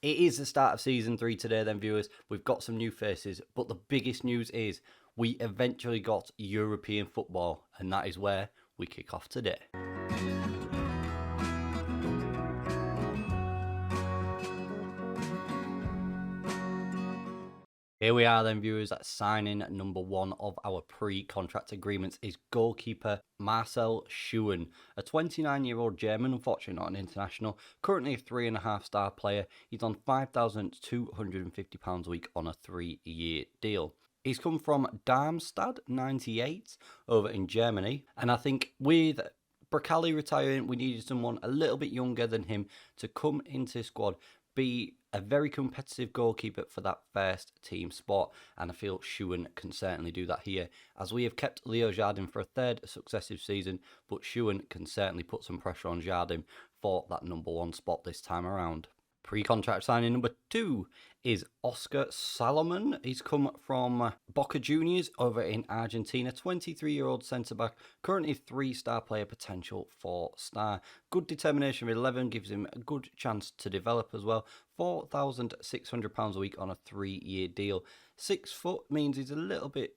It is the start of Season 3 today then, viewers. We've got some new faces, but the biggest news is we eventually got European football, and that is where we kick off today. Here we are then, viewers, at signing number 1 of our pre-contract agreements is goalkeeper Marcel Schuhen, a 29-year-old German, unfortunately not an international, currently a 3.5-star player. He's on £5,250 a week on a 3-year deal. He's come from Darmstadt 98 over in Germany, and I think with Bracali retiring, we needed someone a little bit younger than him to come into the squad, be a very competitive goalkeeper for that first team spot, and I feel Schuhen can certainly do that here, as we have kept Leo Jardim for a third successive season, but Schuhen can certainly put some pressure on Jardim for that number 1 spot this time around. Pre-contract signing number 2 is Oscar Salomon. He's come from Boca Juniors over in Argentina. 23-year-old centre-back, currently 3-star player, potential 4-star. Good determination with 11, gives him a good chance to develop as well. £4,600 a week on a 3-year deal. 6 foot means he's a little bit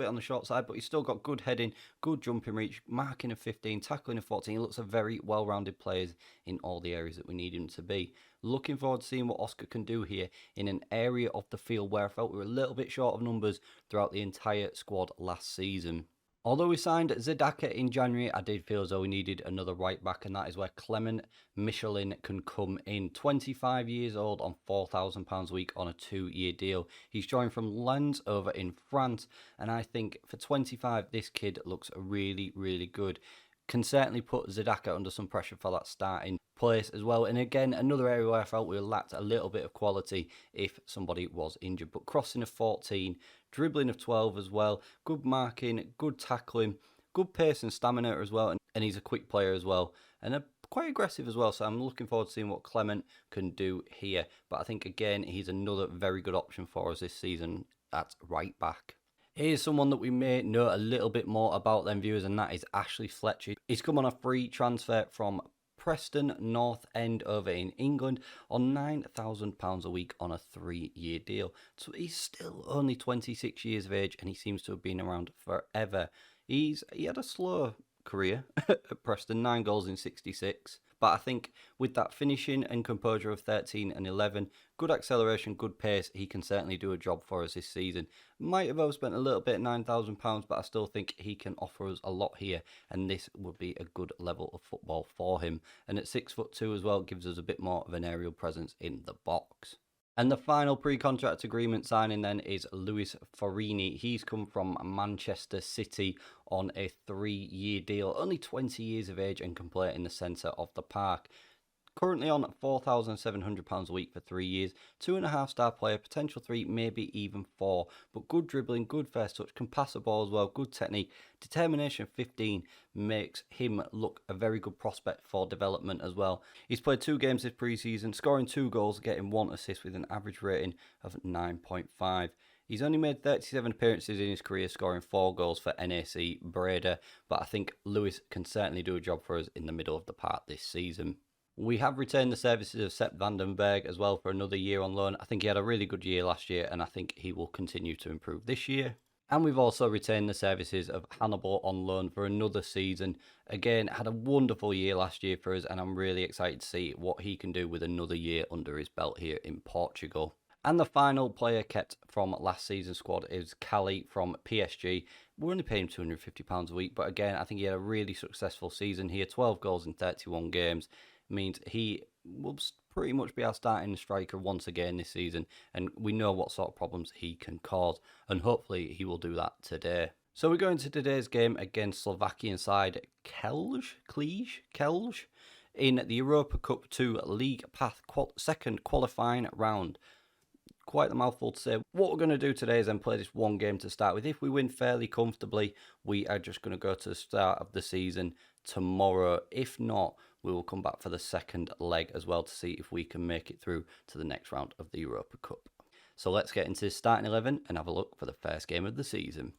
on the short side, but he's still got good heading, good jumping reach, marking of 15, tackling of 14. He looks a very well-rounded player in all the areas that we need him to be. Looking forward to seeing what Oscar can do here in an area of the field where I felt we were a little bit short of numbers throughout the entire squad last season. Although we signed Zedaka in January, I did feel as though we needed another right back, and that is where Clement Michelin can come in. 25 years old on £4,000 a week on a 2-year deal. He's joined from Lens over in France, and I think for 25, this kid looks really, really good. Can certainly put Zedaka under some pressure for that starting place as well. And again, another area where I felt we lacked a little bit of quality if somebody was injured. But crossing of 14, dribbling of 12 as well, good marking, good tackling, good pace and stamina as well. And he's a quick player as well, and quite aggressive as well. So I'm looking forward to seeing what Clement can do here. But I think, again, he's another very good option for us this season at right back. Here's someone that we may know a little bit more about then, viewers, and that is Ashley Fletcher. He's come on a free transfer from Preston North End over in England on £9,000 a week on a 3-year deal. So he's still only 26 years of age, and he seems to have been around forever. He had a slow career at Preston, 9 goals in 66. But I think with that finishing and composure of 13 and 11, good acceleration, good pace, he can certainly do a job for us this season. Might have overspent a little bit, £9,000, but I still think he can offer us a lot here, and this would be a good level of football for him. And at 6'2" as well, gives us a bit more of an aerial presence in the box. And the final pre-contract agreement signing then is Luis Farini. He's come from Manchester City on a 3-year deal, only 20 years of age and can play in the centre of the park. Currently on £4,700 a week for 3 years, 2.5-star player, potential 3, maybe even 4. But good dribbling, good first touch, can pass the ball as well, good technique. Determination 15 makes him look a very good prospect for development as well. He's played 2 games this pre-season, scoring 2 goals, getting 1 assist with an average rating of 9.5. He's only made 37 appearances in his career, scoring 4 goals for NAC Breda, but I think Lewis can certainly do a job for us in the middle of the park this season. We have retained the services of Sepp Vandenberg as well for another year on loan. I think he had a really good year last year, and I think he will continue to improve this year. And we've also retained the services of Hannibal on loan for another season. Again, had a wonderful year last year for us, and I'm really excited to see what he can do with another year under his belt here in Portugal. And the final player kept from last season's squad is Cali from PSG. We're only paying him £250 a week, but again, I think he had a really successful season here. 12 goals in 31 games. Means he will pretty much be our starting striker once again this season, and we know what sort of problems he can cause, and hopefully he will do that today. So we're going to today's game against Slovakian side Celje in the Europa Cup 2 League Path second qualifying round. Quite a mouthful to say. What we're going to do today is then play this one game to start with. If we win fairly comfortably, we are just going to go to the start of the season tomorrow. If not, we will come back for the second leg as well to see if we can make it through to the next round of the Europa Cup. So let's get into starting 11 and have a look for the first game of the season.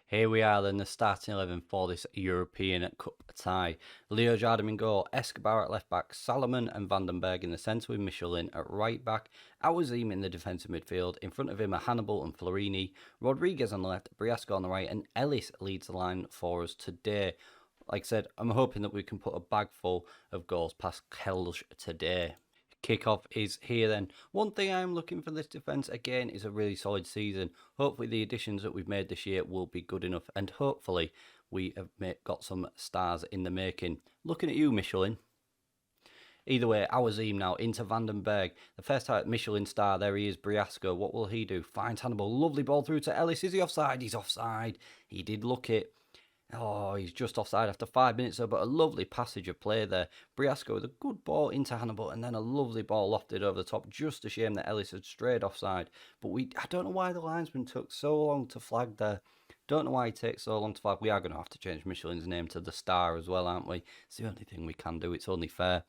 Here we are then, the starting 11 for this European Cup tie. Leo Jardim in goal, Escobar at left back, Salomon and Vandenberg in the centre with Michelin at right back, Awazim in the defensive midfield, in front of him are Hannibal and Florini, Rodriguez on the left, Briasco on the right, and Ellis leads the line for us today. Like I said, I'm hoping that we can put a bag full of goals past Kelj today. Kickoff is here then. One thing I'm looking for this defence again is a really solid season. Hopefully the additions that we've made this year will be good enough, and hopefully we have got some stars in the making. Looking at you, Michelin. Either way, Awazim now into Vandenberg. The first time Michelin star, there he is, Briasco. What will he do? Finds Hannibal. Lovely ball through to Ellis. Is he offside? He's offside. He did look it. Oh, he's just offside after 5 minutes though, but a lovely passage of play there. Briasco with a good ball into Hannibal and then a lovely ball lofted over the top. Just a shame that Ellis had strayed offside. But I don't know why the linesman took so long to flag there. Don't know why he takes so long to flag. We are going to have to change Michelin's name to the Star as well, aren't we? It's the only thing we can do. It's only fair.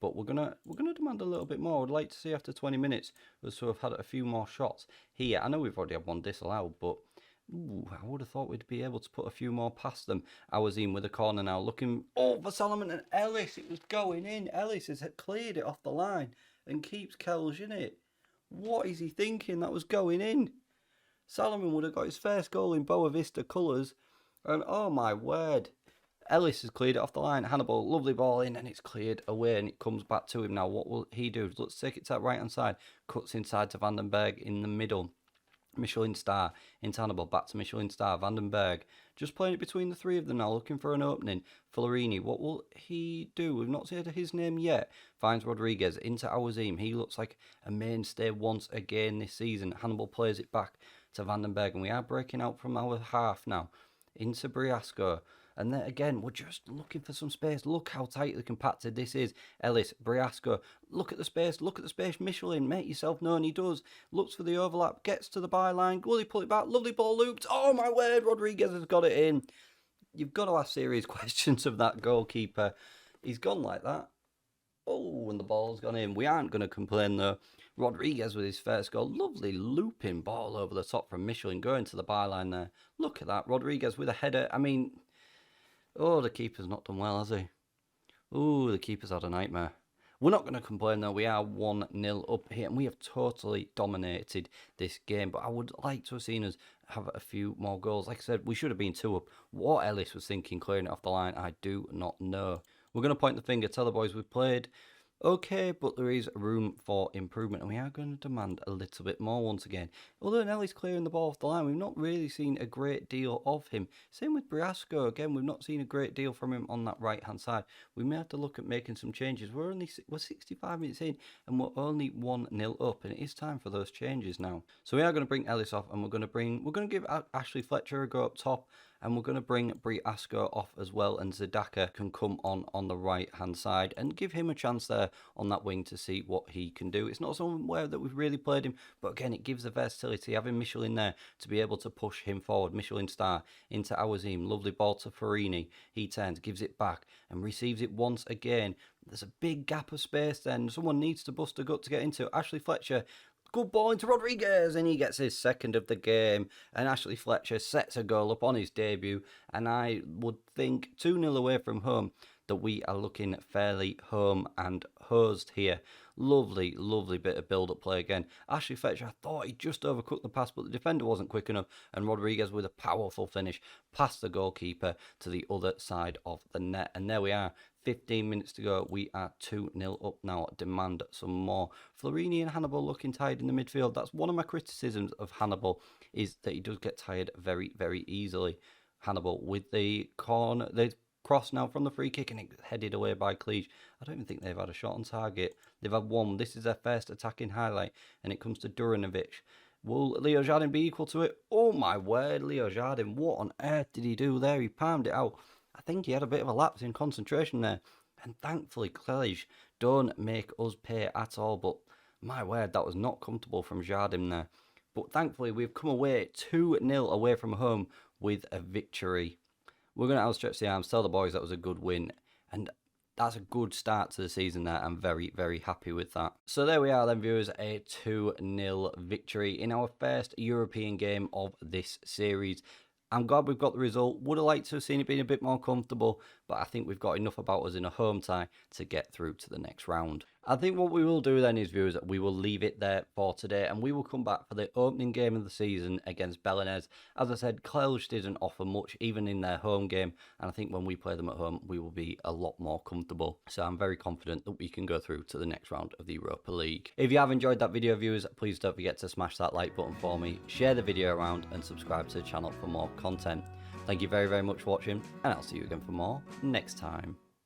But we're gonna demand a little bit more. I'd like to see after 20 minutes us to have had a few more shots here. I know we've already had one disallowed, but ooh, I would have thought we'd be able to put a few more past them. Awazim with a corner now, looking for Salomon and Ellis. It was going in. Ellis has cleared it off the line and keeps Kelj in it. What is he thinking? That was going in. Salomon would have got his first goal in Boavista colours. And oh my word. Ellis has cleared it off the line. Hannibal, lovely ball in, and it's cleared away, and it comes back to him now. What will he do? Let's take it to that right hand side. Cuts inside to Vandenberg in the middle. Michelin star into Hannibal, back to Michelin star, Vandenberg. Just playing it between the three of them now, looking for an opening. Florini, what will he do? We've not said his name yet. Finds Rodriguez into Awazim. He looks like a mainstay once again this season. Hannibal plays it back to Vandenberg, and we are breaking out from our half now into Briasco. And then again, we're just looking for some space. Look how tightly compacted this is. Ellis, Briasco, look at the space, Michelin, make yourself known. He does. Looks for the overlap, gets to the byline. Will he pull it back? Lovely ball looped. Oh my word, Rodriguez has got it in. You've got to ask serious questions of that goalkeeper. He's gone like that. Oh, and the ball's gone in. We aren't going to complain though. Rodriguez with his first goal. Lovely looping ball over the top from Michelin, going to the byline there. Look at that. Rodriguez with a header. I mean, oh, the keeper's not done well, has he? Oh, the keeper's had a nightmare. We're not going to complain though. We are 1-0 up here, and we have totally dominated this game. But I would like to have seen us have a few more goals. Like I said, we should have been 2 up. What Ellis was thinking clearing it off the line, I do not know. We're going to point the finger, tell the boys we've played okay, but there is room for improvement, and we are going to demand a little bit more once again. Although Nelly's clearing the ball off the line, we've not really seen a great deal of him. Same with Briasco, again, we've not seen a great deal from him on that right-hand side. We may have to look at making some changes. We're 65 minutes in, and we're only 1-0 up, and it is time for those changes now. So we are going to bring Ellis off, and we're going to give Ashley Fletcher a go up top, and we're going to bring Briasco off as well, and Zadaka can come on the right-hand side and give him a chance there on that wing to see what he can do. It's not somewhere that we've really played him, but again, it gives the versatility, having Michelin there to be able to push him forward. Michelin star into Awazim, lovely ball to Farini. He turns, gives it back, and receives it once again. There's a big gap of space then. Someone needs to bust a gut to get into. Ashley Fletcher, good ball into Rodriguez, and he gets his second of the game. And Ashley Fletcher sets a goal up on his debut. And I would think 2-0 away from home that we are looking fairly home and hosed here. Lovely, lovely bit of build-up play again. Ashley Fletcher, I thought he just overcooked the pass, but the defender wasn't quick enough. And Rodriguez with a powerful finish past the goalkeeper to the other side of the net. And there we are. 15 minutes to go. We are 2-0 up now. Demand some more. Florini and Hannibal looking tired in the midfield. That's one of my criticisms of Hannibal, is that he does get tired very, very easily. Hannibal with the corner, the cross now from the free kick, and it's headed away by Cleage. I don't even think they've had a shot on target. They've had one. This is their first attacking highlight, and it comes to Duranovic. Will Leo Jardim be equal to it? Oh my word, Leo Jardim. What on earth did he do there? He palmed it out. I think he had a bit of a lapse in concentration there. And thankfully, Cleage don't make us pay at all. But my word, that was not comfortable from Jardim there. But thankfully, we've come away 2-0 away from home with a victory. We're going to outstretch the arms, tell the boys that was a good win. And that's a good start to the season there. I'm very, very happy with that. So there we are then, viewers, a 2-0 victory in our first European game of this series. I'm glad we've got the result. Would have liked to have seen it being a bit more comfortable, but I think we've got enough about us in a home tie to get through to the next round. I think what we will do then is, viewers, we will leave it there for today, and we will come back for the opening game of the season against Bearlenation. As I said, Celje didn't offer much, even in their home game, and I think when we play them at home, we will be a lot more comfortable. So I'm very confident that we can go through to the next round of the Europa League. If you have enjoyed that video, viewers, please don't forget to smash that like button for me, share the video around, and subscribe to the channel for more content. Thank you very, very much for watching, and I'll see you again for more next time.